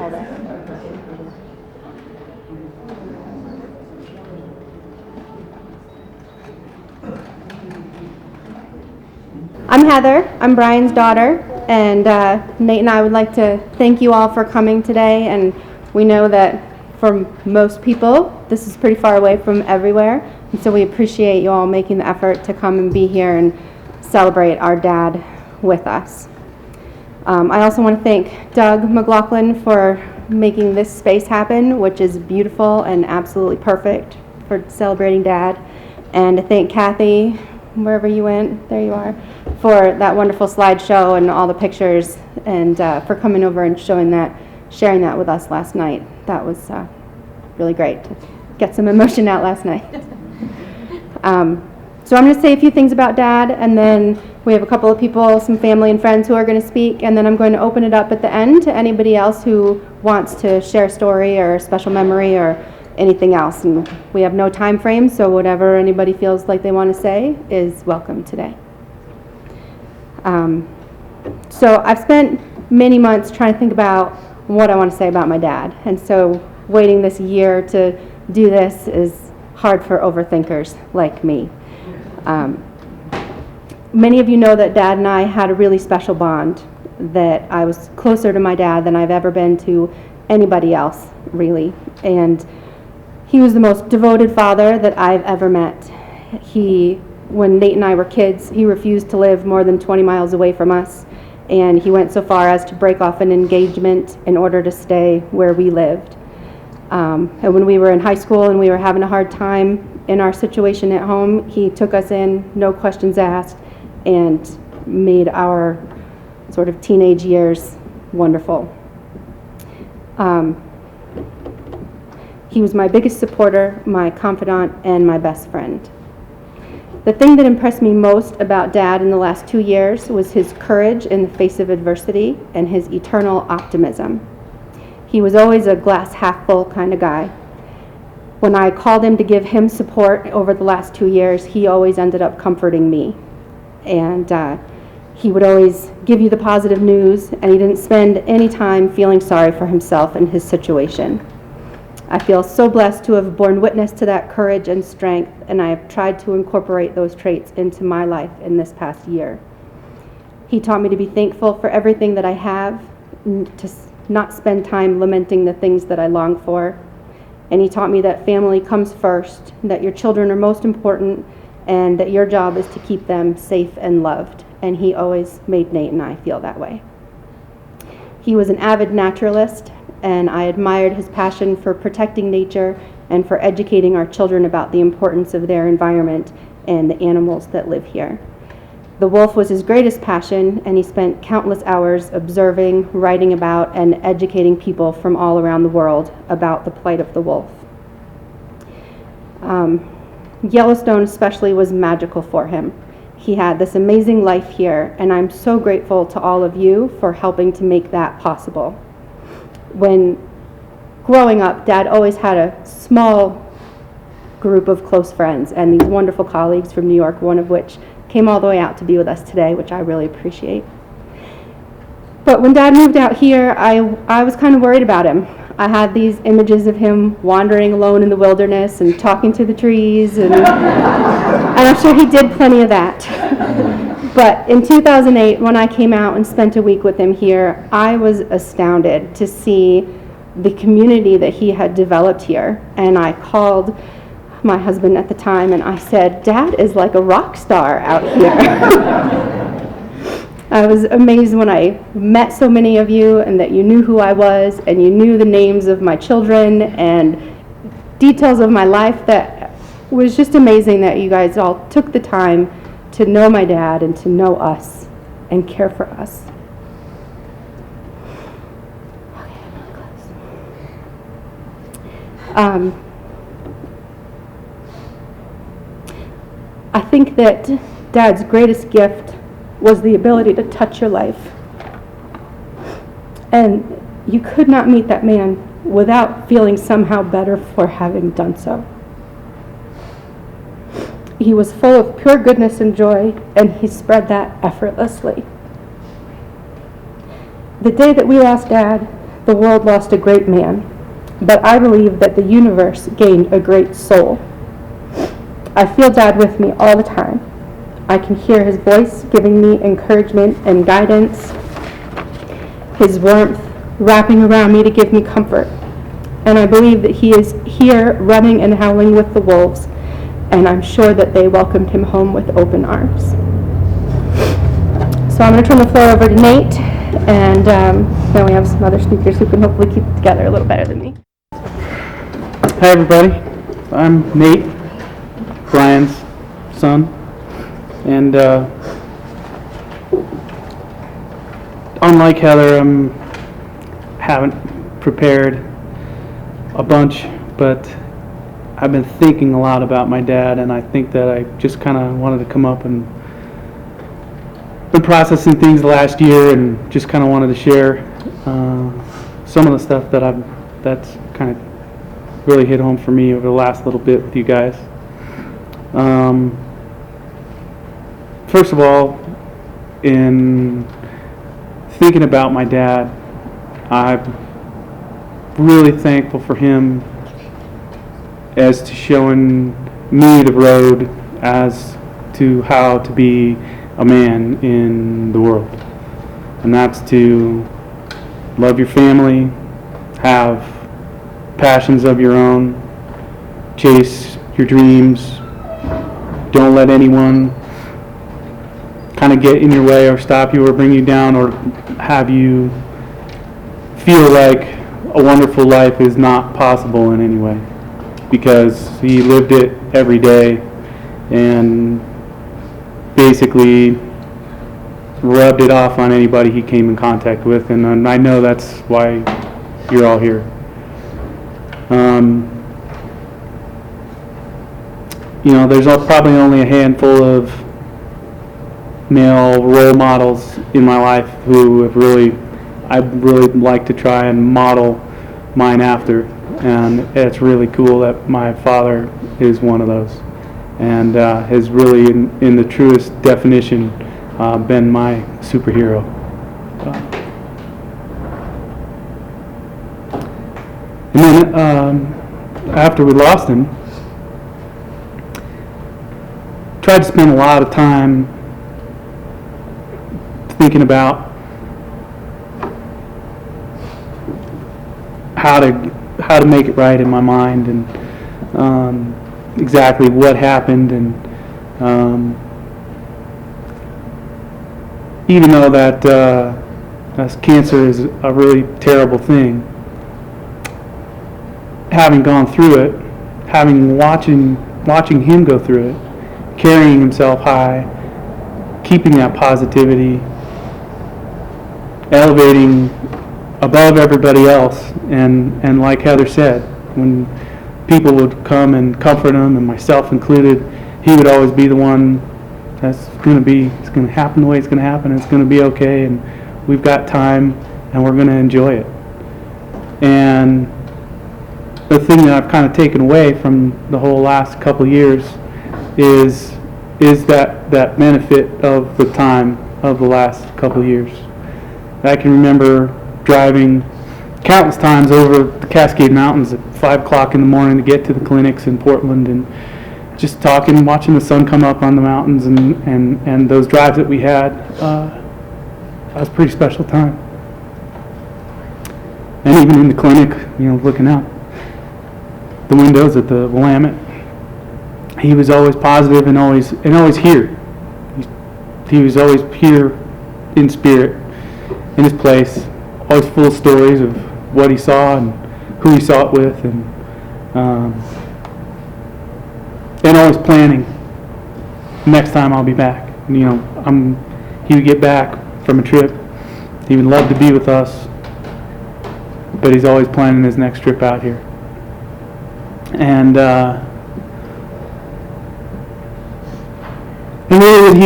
I'm Heather. I'm Brian's daughter, and Nate and I would like to thank you all for coming today. And we know that for most people, this is pretty far away from everywhere, and so we appreciate you all making the effort to come and be here and celebrate our dad with us. I also want to thank Doug McLaughlin for making this space happen, which is beautiful and absolutely perfect for celebrating Dad. And to thank Kathy, wherever you went, there you are, for that wonderful slideshow and all the pictures, and for coming over and sharing that with us last night. That was really great to get some emotion out last night. So I'm going to say a few things about Dad, and then we have a couple of people, some family and friends who are going to speak, and then I'm going to open it up at the end to anybody else who wants to share a story or a special memory or anything else. And we have no time frame, so whatever anybody feels like they want to say is welcome today. So I've spent many months trying to think about what I want to say about my dad, and so waiting this year to do this is hard for overthinkers like me. Many of you know that Dad and I had a really special bond, that I was closer to my dad than I've ever been to anybody else, really. And he was the most devoted father that I've ever met. When Nate and I were kids, he refused to live more than 20 miles away from us, and he went so far as to break off an engagement in order to stay where we lived. And when we were in high school and we were having a hard time in our situation at home, he took us in, no questions asked, and made our sort of teenage years wonderful. He was my biggest supporter, my confidant, and my best friend. The thing that impressed me most about Dad in the last 2 years was his courage in the face of adversity and his eternal optimism. He was always a glass half full kind of guy. When I called him to give him support over the last 2 years, he always ended up comforting me. And he would always give you the positive news, and he didn't spend any time feeling sorry for himself and his situation. I feel so blessed to have borne witness to that courage and strength, and I have tried to incorporate those traits into my life in this past year. He taught me to be thankful for everything that I have, to not spend time lamenting the things that I long for. And he taught me that family comes first, that your children are most important, and that your job is to keep them safe and loved. And he always made Nate and I feel that way. He was an avid naturalist, and I admired his passion for protecting nature and for educating our children about the importance of their environment and the animals that live here. The wolf was his greatest passion, and he spent countless hours observing, writing about, and educating people from all around the world about the plight of the wolf. Yellowstone especially was magical for him. He had this amazing life here, and I'm so grateful to all of you for helping to make that possible. When growing up, Dad always had a small group of close friends and these wonderful colleagues from New York, one of which came all the way out to be with us today, which I really appreciate. But when Dad moved out here, I was kind of worried about him. I had these images of him wandering alone in the wilderness and talking to the trees, and I'm sure he did plenty of that. But in 2008, when I came out and spent a week with him here, I was astounded to see the community that he had developed here. And I called my husband at the time and I said, "Dad is like a rock star out here." I was amazed when I met so many of you and that you knew who I was and you knew the names of my children and details of my life. That was just amazing that you guys all took the time to know my dad and to know us and care for us. Okay, I'm gonna close. I think that Dad's greatest gift was the ability to touch your life. And you could not meet that man without feeling somehow better for having done so. He was full of pure goodness and joy, and he spread that effortlessly. The day that we lost Dad, the world lost a great man, but I believe that the universe gained a great soul. I feel Dad with me all the time. I can hear his voice giving me encouragement and guidance, his warmth wrapping around me to give me comfort. And I believe that he is here running and howling with the wolves, and I'm sure that they welcomed him home with open arms. So I'm going to turn the floor over to Nate, and then we have some other speakers who can hopefully keep it together a little better than me. Hi everybody, I'm Nate, Brian's son, and unlike Heather, haven't prepared a bunch, but I've been thinking a lot about my dad, and I think that I just kind of wanted to come up and been processing things last year, and just kind of wanted to share some of the stuff that's kind of really hit home for me over the last little bit with you guys. First of all, in thinking about my dad, I'm really thankful for him as to showing me the road as to how to be a man in the world. And that's to love your family, have passions of your own, chase your dreams, don't let anyone kind of get in your way or stop you or bring you down or have you feel like a wonderful life is not possible in any way, because he lived it every day and basically rubbed it off on anybody he came in contact with, and I know that's why you're all here. There's probably only a handful of male role models in my life who I'd really like to try and model mine after, and it's really cool that my father is one of those, and has really, in the truest definition, been my superhero. And then after we lost him, tried to spend a lot of time thinking about how to make it right in my mind, and exactly what happened, and even though that cancer is a really terrible thing, having gone through it, watching him go through it, carrying himself high, keeping that positivity, elevating above everybody else, and like Heather said, when people would come and comfort him, and myself included, he would always be the one it's going to happen the way it's going to happen, and it's going to be okay, and we've got time, and we're going to enjoy it. And the thing that I've kind of taken away from the whole last couple of years is that benefit of the time of the last couple of years. I can remember driving countless times over the Cascade Mountains at 5 o'clock in the morning to get to the clinics in Portland, and just talking, watching the sun come up on the mountains, and those drives that we had. That was a pretty special time. And even in the clinic, looking out the windows at the Willamette, he was always positive and always here. He was always here in spirit, in his place, always full of stories of what he saw and who he saw it with, and always planning. Next time I'll be back. He would get back from a trip. He would love to be with us, but he's always planning his next trip out here. And really,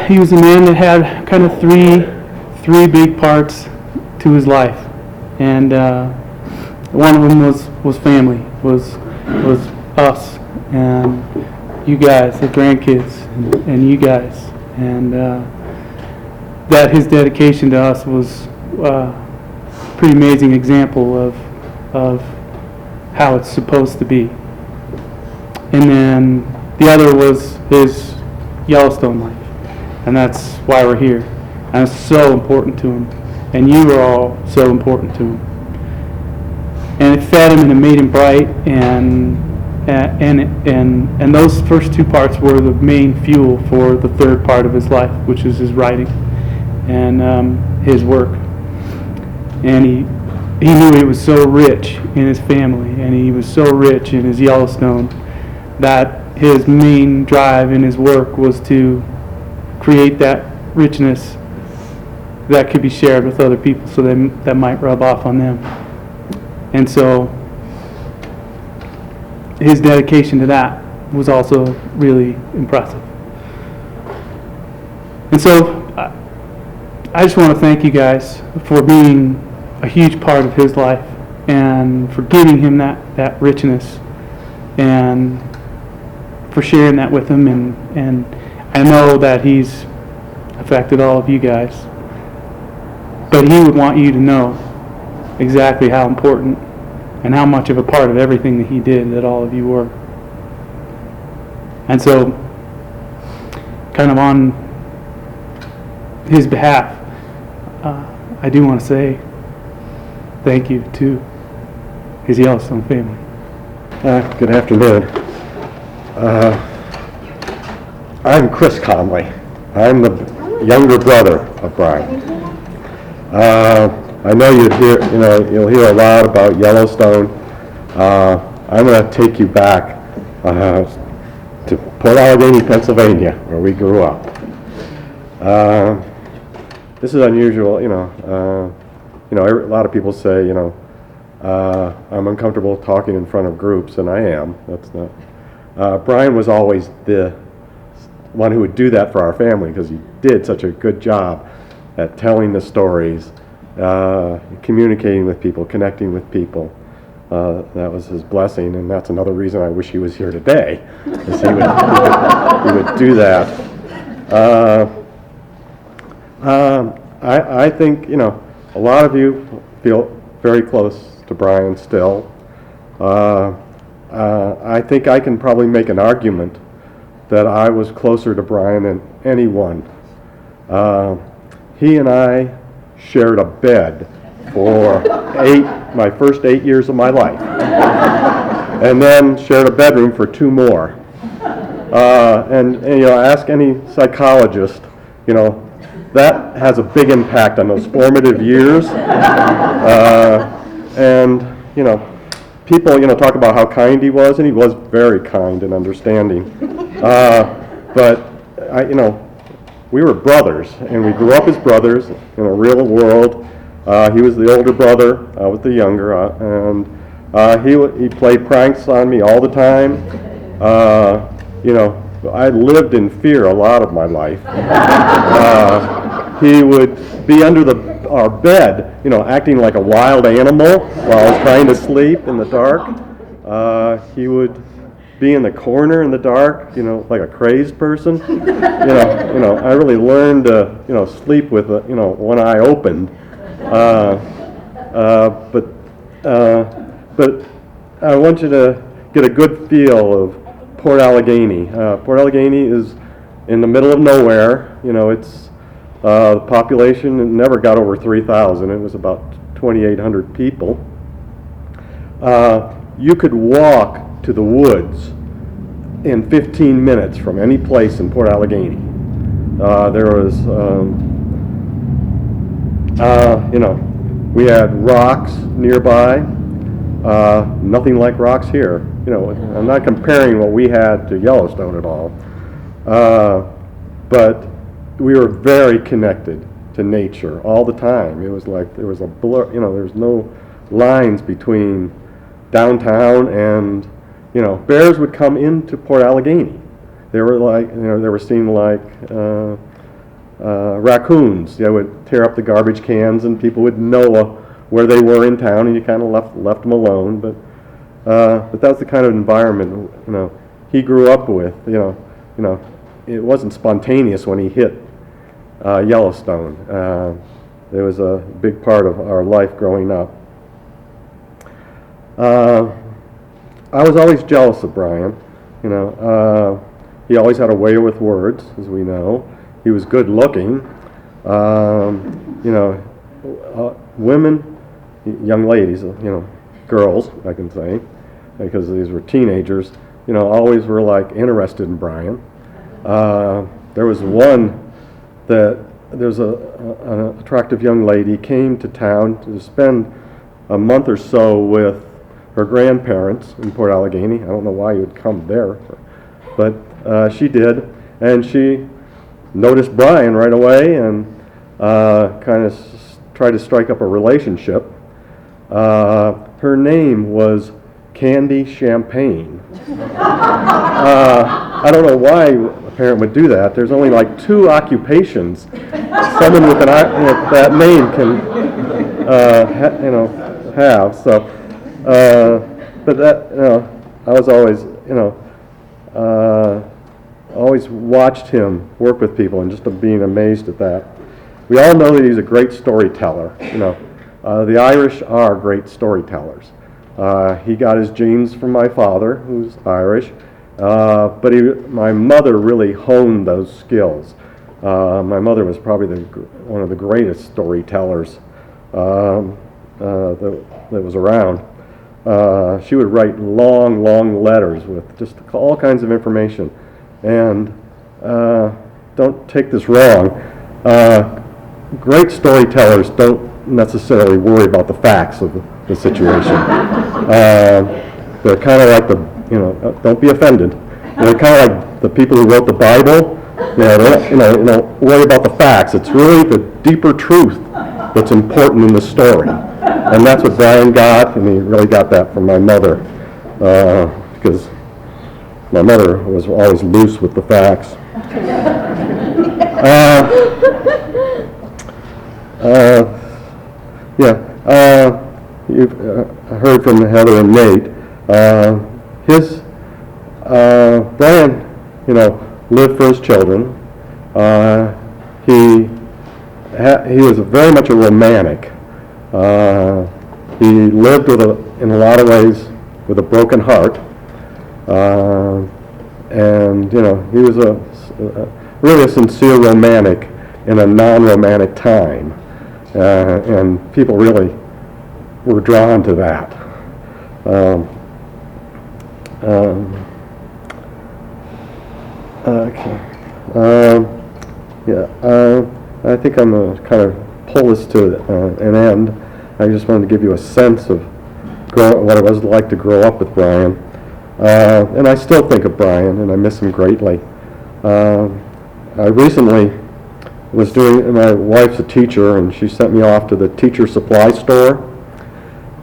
he was a man that had kind of three big parts to his life, and one of them was family, was us, and you guys, the grandkids, and you guys, and that his dedication to us was pretty amazing example of how it's supposed to be. And then the other was his Yellowstone life, and that's why we're here. And it's so important to him, and you are all so important to him. And it fed him and it made him bright, and those first two parts were the main fuel for the third part of his life, which is his writing and his work. And he knew he was so rich in his family, and he was so rich in his Yellowstone, that his main drive in his work was to create that richness that could be shared with other people, so that might rub off on them. And so his dedication to that was also really impressive. And so I just want to thank you guys for being a huge part of his life and for giving him that richness and for sharing that with him. And I know that he's affected all of you guys, but he would want you to know exactly how important and how much of a part of everything that he did that all of you were. And so, kind of on his behalf, I do want to say thank you to his Yellowstone family. Good afternoon. I'm Chris Connolly. I'm the younger brother of Brian. I know you'll hear a lot about Yellowstone. I'm going to take you back to Port Allegheny, Pennsylvania, where we grew up. This is unusual, a lot of people say, I'm uncomfortable talking in front of groups, and I am. That's not. Brian was always the one who would do that for our family because he did such a good job at telling the stories, communicating with people, connecting with people. That was his blessing, and that's another reason I wish he was here today, is he would do that. I think, a lot of you feel very close to Brian still. I think I can probably make an argument that I was closer to Brian than anyone. He and I shared a bed for my first 8 years of my life, and then shared a bedroom for 2 more. And ask any psychologist, that has a big impact on those formative years. And people, talk about how kind he was, and he was very kind and understanding. But we were brothers, and we grew up as brothers in a real world. He was the older brother, I was the younger, and he played pranks on me all the time. I lived in fear a lot of my life. He would be under our bed, acting like a wild animal while I was trying to sleep in the dark. He would be in the corner in the dark, like a crazed person. I really learned to, sleep with, one eye opened. But I want you to get a good feel of Port Allegheny. Port Allegheny is in the middle of nowhere. It's the population never got over 3,000. It was about 2,800 people. You could walk to the woods in 15 minutes from any place in Port Allegheny. There was, we had rocks nearby. Nothing like rocks here. I'm not comparing what we had to Yellowstone at all. But we were very connected to nature all the time. It was like there was a blur, there's no lines between downtown and, bears would come into Port Allegheny. They were like, they were seen like raccoons. They would tear up the garbage cans, and people would know where they were in town, and you kind of left them alone. But that's the kind of environment he grew up with. It wasn't spontaneous when he hit Yellowstone. it was a big part of our life growing up. I was always jealous of Brian. He always had a way with words, as we know. He was good looking. Women, young ladies, girls, I can say, because these were teenagers, always were like interested in Brian. There was an attractive young lady came to town to spend a month or so with her grandparents in Port Allegheny. I don't know why you would come there, but she did, and she noticed Brian right away and kind of tried to strike up a relationship. Her name was Candy Champagne. I don't know why a parent would do that. There's only like 2 occupations someone with that name can have. So, but that I was always always watched him work with people and just being amazed at that. We all know that he's a great storyteller. The Irish are great storytellers. He got his genes from my father, who's Irish, but my mother really honed those skills. My mother was probably one of the greatest storytellers that was around. She would write long, long letters with just all kinds of information. And don't take this wrong, great storytellers don't necessarily worry about the facts of the situation. They're kind of like don't be offended. They're kind of like the people who wrote the Bible. They don't worry about the facts. It's really the deeper truth that's important in the story. And that's what Brian got, and he really got that from my mother, because my mother was always loose with the facts. You've heard from Heather and Nate. Brian, lived for his children. He was very much a romantic. He lived in a lot of ways with a broken heart. And he was really a sincere romantic in a non-romantic time, and people really were drawn to that. I think I'm going to kind of pull this to an end. I just wanted to give you a sense of what it was like to grow up with Brian. And I still think of Brian, and I miss him greatly. I recently my wife's a teacher, and she sent me off to the teacher supply store,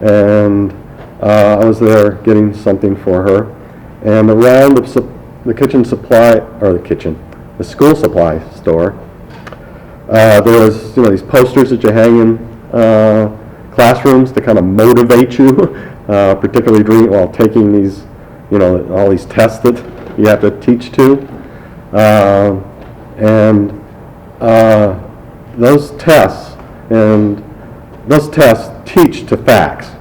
and I was there getting something for her, and around the school supply store, there was these posters that you hang in classrooms to kind of motivate you, particularly while taking these all these tests that you have to teach to, and those tests teach to facts.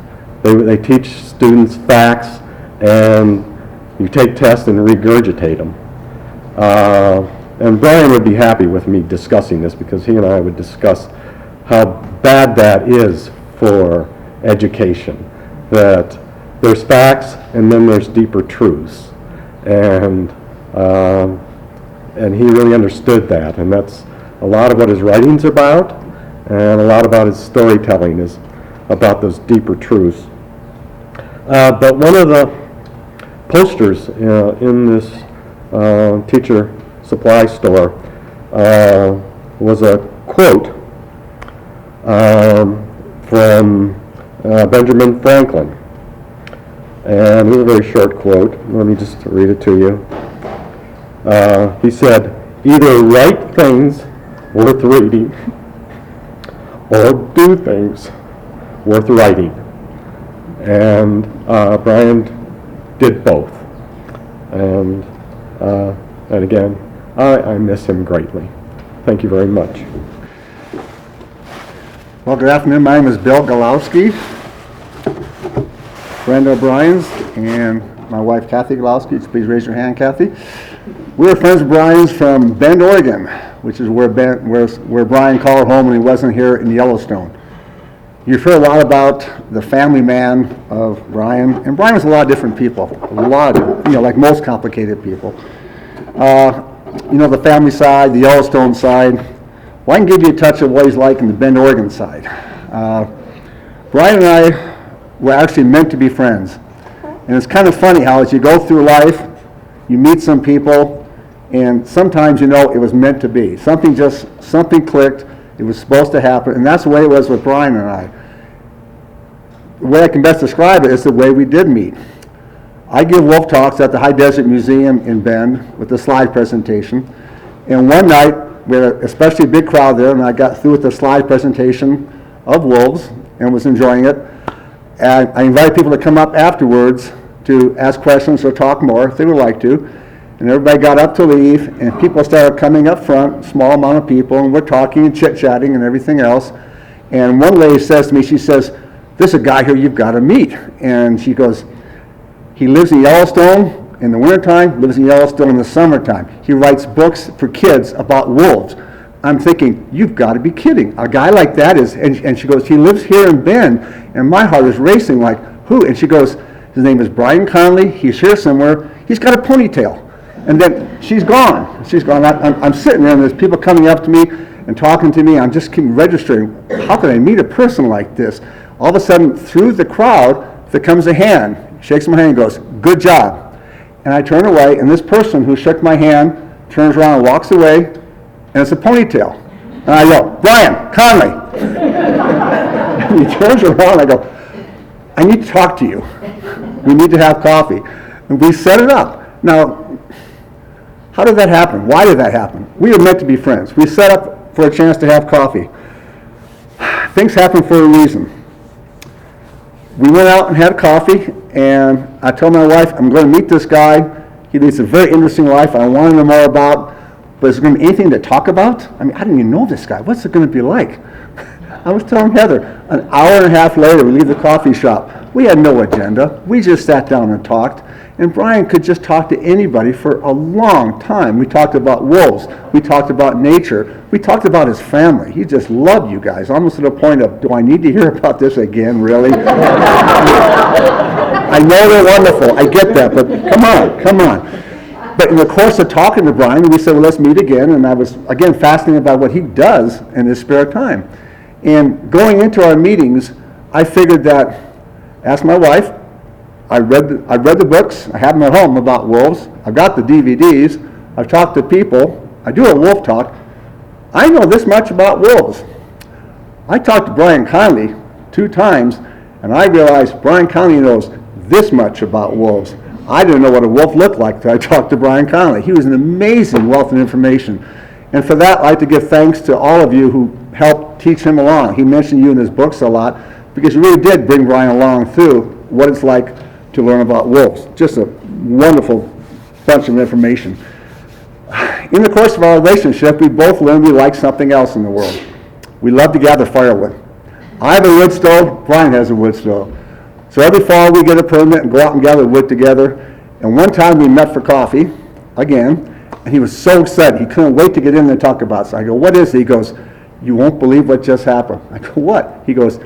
They teach students facts, and you take tests and regurgitate them. And Brian would be happy with me discussing this, because he and I would discuss how bad that is for education. That there's facts, and then there's deeper truths, and he really understood that, and that's a lot of what his writing's about, and a lot about his storytelling is about those deeper truths. But one of the posters in this teacher supply store was a quote from Benjamin Franklin. And it was a very short quote. Let me just read it to you. He said, "Either write things worth reading or do things worth writing." And Brian did both. And again, I miss him greatly. Thank you very much. Well, good afternoon. My name is Bill Galowski, friend of Brian's, and my wife Kathy Galowski. Please raise your hand, Kathy. We were friends of Brian's from Bend, Oregon, which is where Brian called home when he wasn't here in Yellowstone. You've heard a lot about the family man of Brian, and Brian was a lot of different people, like most complicated people. The family side, the Yellowstone side. Well, I can give you a touch of what he's like in the Bend, Oregon side. Brian and I were actually meant to be friends. And it's kind of funny how as you go through life, you meet some people, and sometimes it was meant to be. Something clicked, it was supposed to happen, and that's the way it was with Brian and I. The way I can best describe it is the way we did meet. I give wolf talks at the High Desert Museum in Bend with a slide presentation, and one night we had an especially big crowd there, and I got through with the slide presentation of wolves and was enjoying it. And I invited people to come up afterwards to ask questions or talk more if they would like to. And everybody got up to leave, and people started coming up front, small amount of people, and we're talking and chit-chatting and everything else. And one lady says to me, she says, "There's a guy here you've got to meet." And she goes, "He lives in Yellowstone in the wintertime, lives in Yellowstone in the summertime. He writes books for kids about wolves." I'm thinking, you've got to be kidding. A guy like that is, and she goes, "He lives here in Bend," and my heart is racing like, who? And she goes, "His name is Brian Connolly. He's here somewhere. He's got a ponytail." And then she's gone. She's gone. I'm sitting there, and there's people coming up to me and talking to me. I'm just keep registering. How can I meet a person like this? All of a sudden, through the crowd, there comes a hand, shakes my hand and goes, "Good job." And I turn away, and this person who shook my hand turns around and walks away, and it's a ponytail. And I go, "Brian Connolly." And he turns around, and I go, "I need to talk to you. We need to have coffee." And we set it up. Now, how did that happen? Why did that happen? We were meant to be friends. We set up for a chance to have coffee. Things happen for a reason. We went out and had coffee, and I told my wife, "I'm going to meet this guy. He leads a very interesting life. I want to know more about, but is there going to be anything to talk about? I mean, I didn't even know this guy. What's it going to be like?" I was telling Heather, an hour and a half later, we leave the coffee shop. We had no agenda. We just sat down and talked. And Brian could just talk to anybody for a long time. We talked about wolves. We talked about nature. We talked about his family. He just loved you guys, almost to the point of, do I need to hear about this again, really? I know they're wonderful. I get that, but come on. But in the course of talking to Brian, we said, well, let's meet again. And I was, again, fascinated by what he does in his spare time. And going into our meetings, I figured that, ask my wife, I read the books, I have them at home about wolves, I've got the DVDs, I've talked to people, I do a wolf talk, I know this much about wolves. I talked to Brian Connolly 2 times, and I realized Brian Connolly knows this much about wolves. I didn't know what a wolf looked like until I talked to Brian Connolly. He was an amazing wealth of information. And for that, I'd like to give thanks to all of you who helped teach him along. He mentioned you in his books a lot, because you really did bring Brian along through what it's like to learn about wolves. Just a wonderful bunch of information. In the course of our relationship, we both learned we like something else in the world. We love to gather firewood. I have a wood stove, Brian has a wood stove. So every fall we get a permit and go out and gather wood together. And one time we met for coffee, again, and he was so excited. He couldn't wait to get in there and talk about it. So I go, "What is it?" He goes, "You won't believe what just happened." I go, "What?" He goes,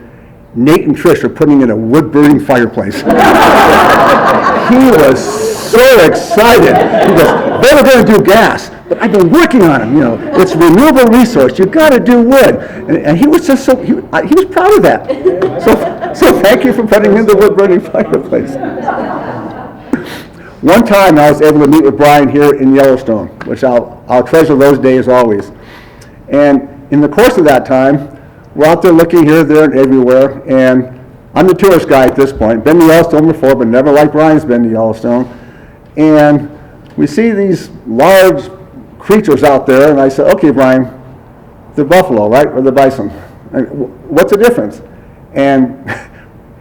"Nate and Trish are putting in a wood-burning fireplace." He was so excited. He goes, "They were going to do gas, but I've been working on them. It's a renewable resource. You've got to do wood." And he was just he was proud of that. So thank you for putting in the wood-burning fireplace. One time I was able to meet with Brian here in Yellowstone, which I'll treasure those days always. And in the course of that time, we're out there looking here, there, and everywhere, and I'm the tourist guy at this point. Been to Yellowstone before, but never like Brian's been to Yellowstone. And we see these large creatures out there, and I said, "Okay, Brian, they're buffalo, right, or the bison? What's the difference?" And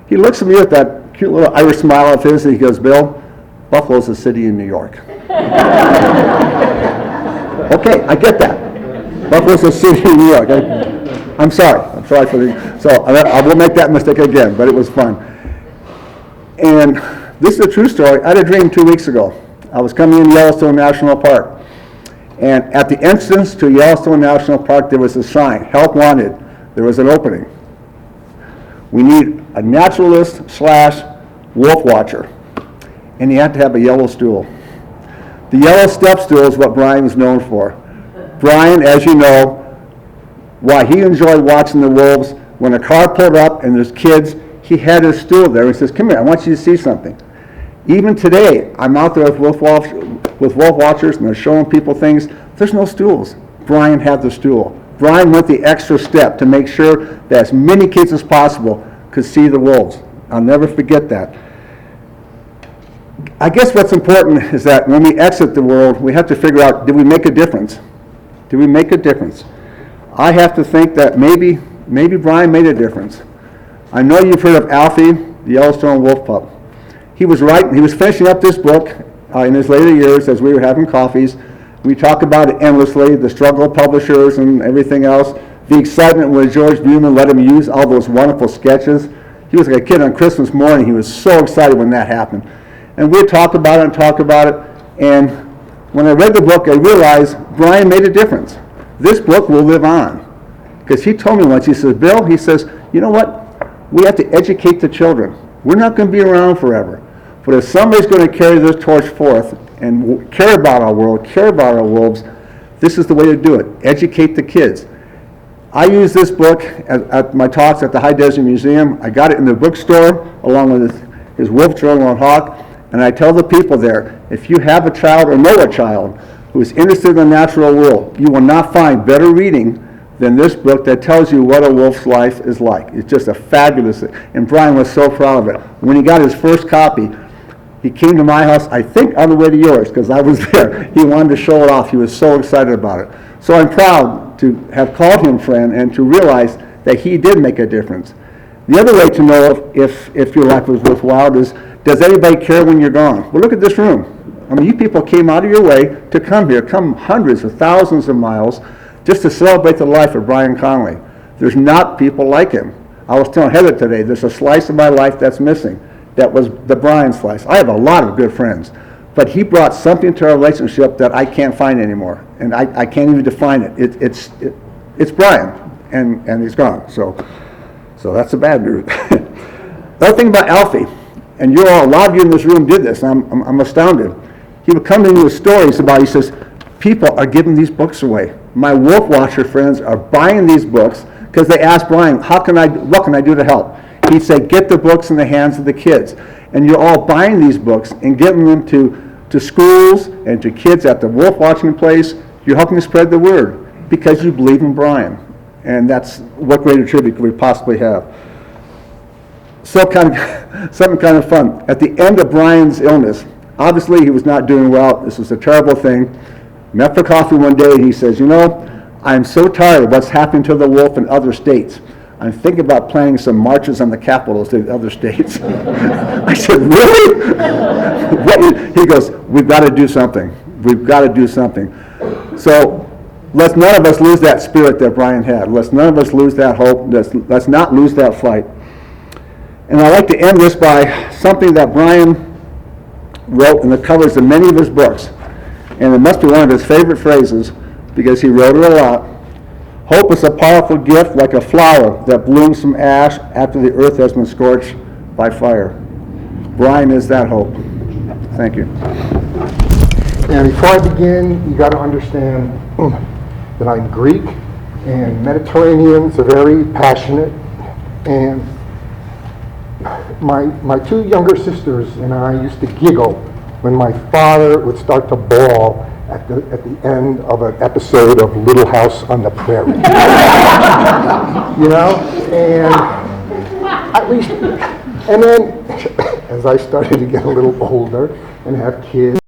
he looks at me with that cute little Irish smile of his, and he goes, "Bill, Buffalo's a city in New York." Okay, I get that. Buffalo's a city in New York. I'm sorry for the, so I will make that mistake again, but it was fun. And this is a true story. I had a dream 2 weeks ago. I was coming in Yellowstone National Park. And at the entrance to Yellowstone National Park, there was a sign, help wanted. There was an opening. We need a naturalist / wolf watcher. And you had to have a yellow stool. The yellow step stool is what Brian was known for. Brian, as you know, why he enjoyed watching the wolves, when a car pulled up and there's kids, he had his stool there. He says, come here, I want you to see something. Even today, I'm out there with wolf watchers and they're showing people things. There's no stools. Brian had the stool. Brian went the extra step to make sure that as many kids as possible could see the wolves. I'll never forget that. I guess what's important is that when we exit the world, we have to figure out, did we make a difference? Did we make a difference? I have to think that maybe Brian made a difference. I know you've heard of Alfie, the Yellowstone wolf pup. He was finishing up this book in his later years as we were having coffees. We talk about it endlessly, the struggle of publishers and everything else, the excitement when George Buhman let him use all those wonderful sketches. He was like a kid on Christmas morning. He was so excited when that happened. And we'd talk about it, and when I read the book, I realized Brian made a difference. This book will live on. Because he told me once, he says, Bill, he says, you know what? We have to educate the children. We're not going to be around forever. But if somebody's going to carry this torch forth and care about our world, care about our wolves, this is the way to do it. Educate the kids. I use this book at my talks at the High Desert Museum. I got it in the bookstore along with his Wolf Journal on Hawk. And I tell the people there, if you have a child or know a child who is interested in the natural world, you will not find better reading than this book that tells you what a wolf's life is like. It's just a fabulous thing. And Brian was so proud of it. When he got his first copy, he came to my house, I think on the way to yours, because I was there. He wanted to show it off. He was so excited about it. So I'm proud to have called him friend and to realize that he did make a difference. The other way to know if your life was worthwhile is, does anybody care when you're gone? Well, look at this room. I mean, you people came out of your way to come here, come hundreds of thousands of miles, just to celebrate the life of Brian Connolly. There's not people like him. I was telling Heather today, there's a slice of my life that's missing. That was the Brian slice. I have a lot of good friends, but he brought something to our relationship that I can't find anymore, and I can't even define it. It's Brian, and he's gone. So that's the bad news. The other thing about Alfie, and a lot of you in this room did this, and I'm astounded. He would come to me with stories about, he says, people are giving these books away. My wolf watcher friends are buying these books because they asked Brian, what can I do to help? He'd say, get the books in the hands of the kids. And you're all buying these books and getting them to schools and to kids at the wolf watching place. You're helping to spread the word because you believe in Brian. And that's what greater tribute could we possibly have. So something kind of fun. At the end of Brian's illness, obviously he was not doing well. This was a terrible thing. Met for coffee one day and he says, you know, I'm so tired of what's happening to the wolf in other states. I'm thinking about planning some marches on the capitals to the other states. I said, really? He goes, we've got to do something. We've got to do something. So let's none of us lose that spirit that Brian had. Let's none of us lose that hope. Let's not lose that fight. And I'd like to end this by something that Brian wrote in the covers of many of his books. And it must be one of his favorite phrases because he wrote it a lot. Hope is a powerful gift like a flower that blooms from ash after the earth has been scorched by fire. Brian is that hope. Thank you. And before I begin, you got to understand that I'm Greek, and Mediterraneans are very passionate, and my two younger sisters and I used to giggle when my father would start to bawl at the end of an episode of Little House on the Prairie. You know? And at least, and then as I started to get a little older and have kids,